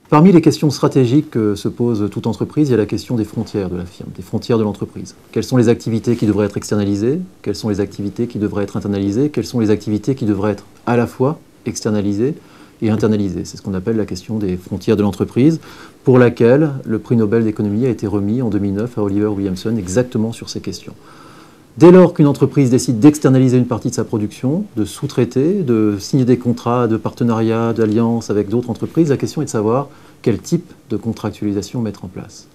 Parmi les questions stratégiques que se pose toute entreprise, il y a la question des frontières de la firme, des frontières de l'entreprise. Quelles sont les activités qui devraient être externalisées? Quelles sont les activités qui devraient être internalisées? Quelles sont les activités qui devraient être à la fois externalisées et internalisées? C'est ce qu'on appelle la question des frontières de l'entreprise, pour laquelle le prix Nobel d'économie a été remis en 2009 à Oliver Williamson exactement sur ces questions. Dès lors qu'une entreprise décide d'externaliser une partie de sa production, de sous-traiter, de signer des contrats de partenariat, d'alliance avec d'autres entreprises, la question est de savoir quel type de contractualisation mettre en place.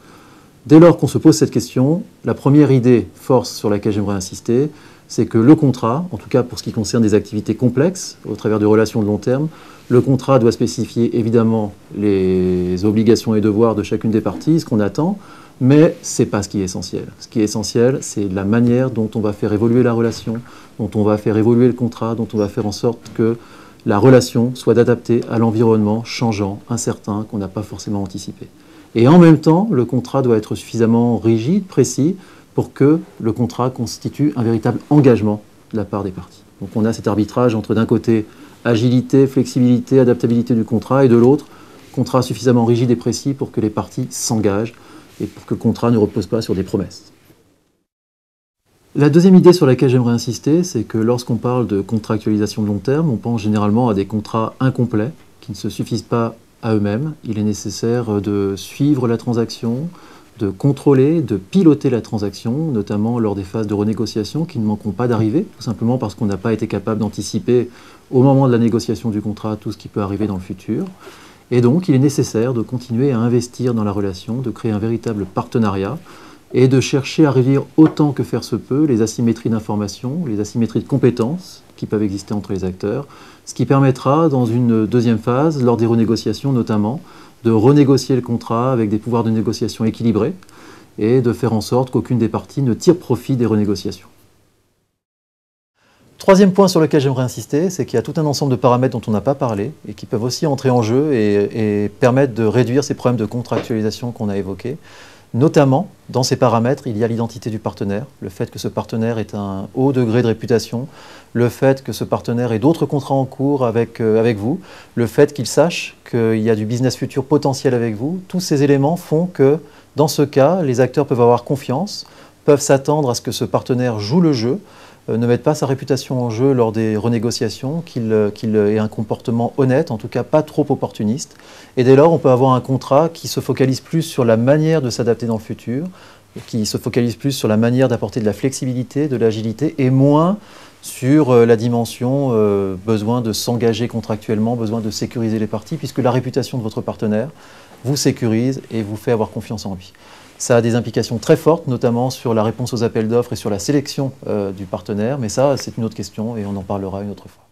Dès lors qu'on se pose cette question, la première idée force sur laquelle j'aimerais insister, c'est que le contrat, en tout cas pour ce qui concerne des activités complexes, au travers de relations de long terme, le contrat doit spécifier évidemment les obligations et devoirs de chacune des parties, ce qu'on attend, mais ce n'est pas ce qui est essentiel. Ce qui est essentiel, c'est la manière dont on va faire évoluer la relation, dont on va faire évoluer le contrat, dont on va faire en sorte que la relation soit adaptée à l'environnement changeant, incertain, qu'on n'a pas forcément anticipé. Et en même temps, le contrat doit être suffisamment rigide, précis, pour que le contrat constitue un véritable engagement de la part des parties. Donc on a cet arbitrage entre d'un côté agilité, flexibilité, adaptabilité du contrat, et de l'autre, contrat suffisamment rigide et précis pour que les parties s'engagent et pour que le contrat ne repose pas sur des promesses. La deuxième idée sur laquelle j'aimerais insister, c'est que lorsqu'on parle de contractualisation de long terme, on pense généralement à des contrats incomplets qui ne se suffisent pas à eux-mêmes. Il est nécessaire de suivre la transaction, de contrôler, de piloter la transaction, notamment lors des phases de renégociation qui ne manqueront pas d'arriver, tout simplement parce qu'on n'a pas été capable d'anticiper au moment de la négociation du contrat tout ce qui peut arriver dans le futur. Et donc, il est nécessaire de continuer à investir dans la relation, de créer un véritable partenariat et de chercher à réduire autant que faire se peut les asymétries d'information, les asymétries de compétences qui peuvent exister entre les acteurs, ce qui permettra, dans une deuxième phase, lors des renégociations notamment, de renégocier le contrat avec des pouvoirs de négociation équilibrés et de faire en sorte qu'aucune des parties ne tire profit des renégociations. Troisième point sur lequel j'aimerais insister, c'est qu'il y a tout un ensemble de paramètres dont on n'a pas parlé et qui peuvent aussi entrer en jeu et permettre de réduire ces problèmes de contractualisation qu'on a évoqués. Notamment, dans ces paramètres, il y a l'identité du partenaire, le fait que ce partenaire ait un haut degré de réputation, le fait que ce partenaire ait d'autres contrats en cours avec vous, le fait qu'il sache qu'il y a du business futur potentiel avec vous. Tous ces éléments font que, dans ce cas, les acteurs peuvent avoir confiance, peuvent s'attendre à ce que ce partenaire joue le jeu, ne mette pas sa réputation en jeu lors des renégociations, qu'il ait un comportement honnête, en tout cas pas trop opportuniste. Et dès lors, on peut avoir un contrat qui se focalise plus sur la manière de s'adapter dans le futur, qui se focalise plus sur la manière d'apporter de la flexibilité, de l'agilité, et moins sur la dimension besoin de s'engager contractuellement, besoin de sécuriser les parties, puisque la réputation de votre partenaire vous sécurise et vous fait avoir confiance en lui. Ça a des implications très fortes, notamment sur la réponse aux appels d'offres et sur la sélection du partenaire, mais ça, c'est une autre question et on en parlera une autre fois.